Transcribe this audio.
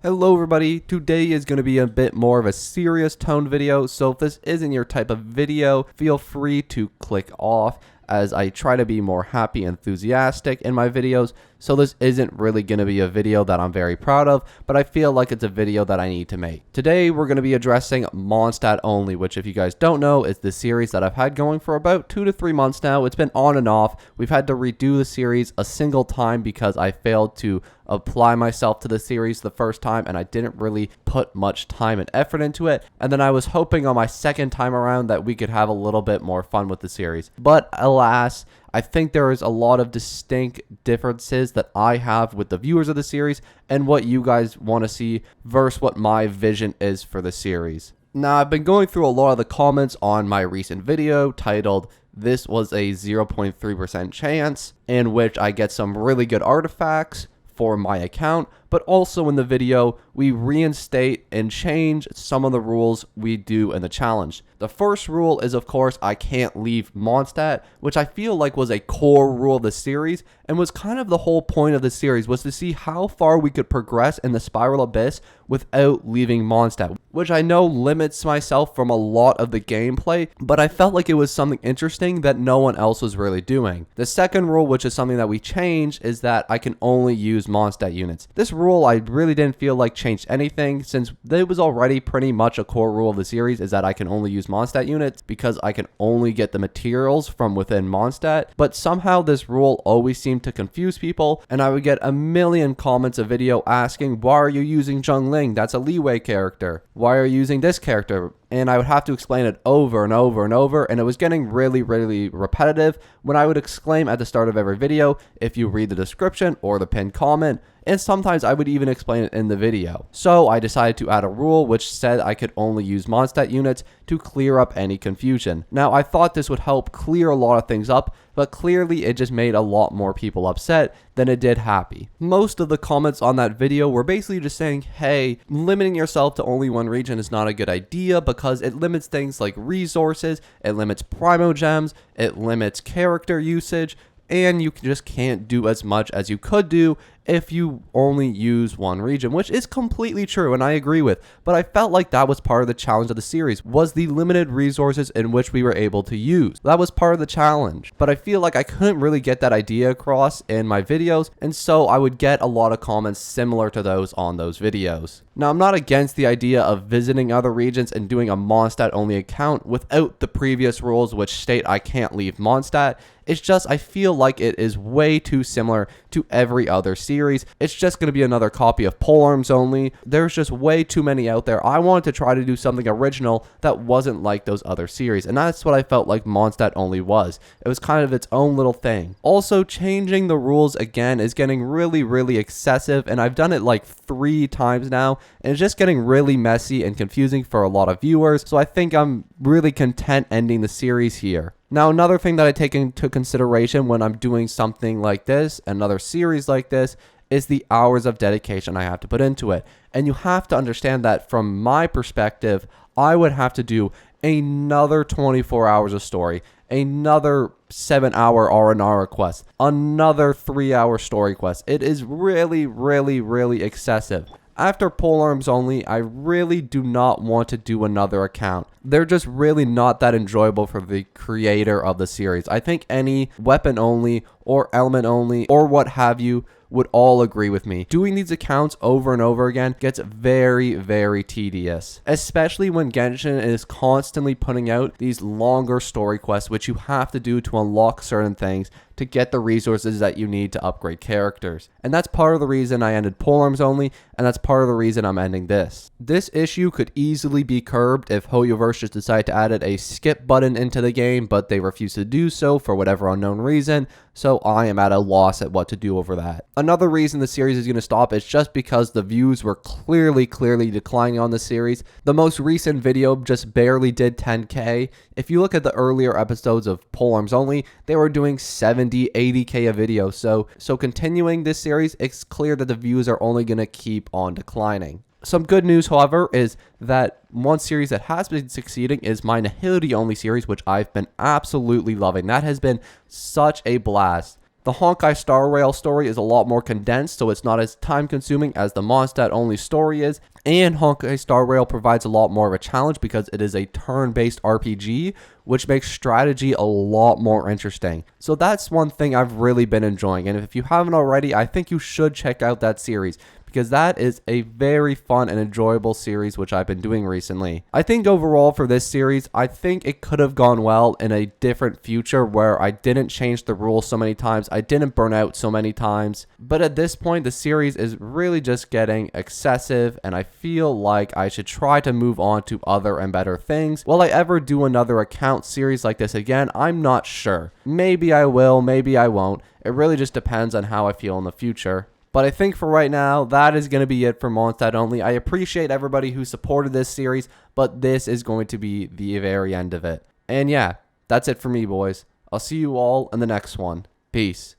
Hello everybody, today is going to be a bit more of a serious tone video, so if this isn't your type of video, feel free to click off as I try to be more happy and enthusiastic in my videos. So this isn't really going to be a video that I'm very proud of, but I feel like it's a video that I need to make. Today we're going to be addressing Mondstadt Only, which if you guys don't know is the series that I've had going for about 2 to 3 months now. It's been on and off. We've had to redo the series a single time because I failed to apply myself to the series the first time and I didn't really put much time and effort into it. And then I was hoping on my second time around that we could have a little bit more fun with the series. But alas, I think there is a lot of distinct differences that I have with the viewers of the series and what you guys want to see versus what my vision is for the series. Now, I've been going through a lot of the comments on my recent video titled "This was a 0.3% chance," in which I get some really good artifacts for my account, but also in the video we reinstate and change some of the rules we do in the challenge. The first rule is, of course, I can't leave Mondstadt, which I feel like was a core rule of the series and was kind of the whole point of the series, was to see how far we could progress in the Spiral Abyss without leaving Mondstadt, which I know limits myself from a lot of the gameplay, but I felt like it was something interesting that no one else was really doing. The second rule, which is something that we changed, is that I can only use Mondstadt units. This rule I really didn't feel like changed anything, since it was already pretty much a core rule of the series, is that I can only use Mondstadt units because I can only get the materials from within Mondstadt. But somehow this rule always seemed to confuse people, and I would get a million comments a video asking, why are you using Zhongling? That's a leeway character. Why are you using this character? And I would have to explain it over and over and over, and it was getting really repetitive when I would exclaim at the start of every video if you read the description or the pinned comment, and sometimes I would even explain it in the video. So I decided to add a rule which said I could only use Mondstadt units to clear up any confusion. Now, I thought this would help clear a lot of things up, but clearly it just made a lot more people upset than it did happy. Most of the comments on that video were basically just saying, hey, limiting yourself to only one region is not a good idea because it limits things like resources, it limits primo gems, it limits character usage, and you just can't do as much as you could do if you only use one region, which is completely true and I agree with, but I felt like that was part of the challenge of the series, was the limited resources in which we were able to use. That was part of the challenge, but I feel like I couldn't really get that idea across in my videos, and so I would get a lot of comments similar to those on those videos. Now, I'm not against the idea of visiting other regions and doing a Mondstadt only account without the previous rules which state I can't leave Mondstadt. It's just I feel like it is way too similar to every other series. It's just going to be another copy of Polearms Only. There's just way too many out there. I wanted to try to do something original that wasn't like those other series, and that's what I felt like Mondstadt Only was. It was kind of its own little thing. Also, changing the rules again is getting really excessive, and I've done it like 3 times now, and it's just getting really messy and confusing for a lot of viewers, so I think I'm really content ending the series here. Now, another thing that I take into consideration when I'm doing something like this, another series like this, is the hours of dedication I have to put into it. And you have to understand that from my perspective, I would have to do another 24 hours of story, another 7-hour R&R quest, another 3-hour story quest. It is really excessive. After Polearms Only, I really do not want to do another account. They're just really not that enjoyable for the creator of the series. I think any weapon only or element only or what have you would all agree with me. Doing these accounts over and over again gets very tedious, especially when Genshin is constantly putting out these longer story quests which you have to do to unlock certain things to get the resources that you need to upgrade characters. And that's part of the reason I ended Polearms Only, and that's part of the reason I'm ending this. This issue could easily be curbed if Hoyoverse just decided to add a skip button into the game, but they refuse to do so for whatever unknown reason, so I am at a loss at what to do over that. Another reason the series is going to stop is just because the views were clearly declining on the series. The most recent video just barely did 10k. If you look at the earlier episodes of Polearms Only, they were doing 70, 80k a video, so continuing this series, it's clear that the views are only going to keep on declining. Some good news, however, is that one series that has been succeeding is my Nihility Only series, which I've been absolutely loving. That has been such a blast. The Honkai Star Rail story is a lot more condensed, so it's not as time consuming as the Mondstadt only story is, and Honkai Star Rail provides a lot more of a challenge because it is a turn-based RPG, which makes strategy a lot more interesting. So that's one thing I've really been enjoying, and if you haven't already, I think you should check out that series, because that is a very fun and enjoyable series which I've been doing recently. I think overall for this series, I think it could have gone well in a different future where I didn't change the rules so many times, I didn't burn out so many times, but at this point the series is really just getting excessive and I feel like I should try to move on to other and better things. Will I ever do another account series like this again? I'm not sure. Maybe I will, maybe I won't. It really just depends on how I feel in the future. But I think for right now, that is going to be it for Mondstadt only. I appreciate everybody who supported this series, but this is going to be the very end of it. And yeah, that's it for me, boys. I'll see you all in the next one. Peace.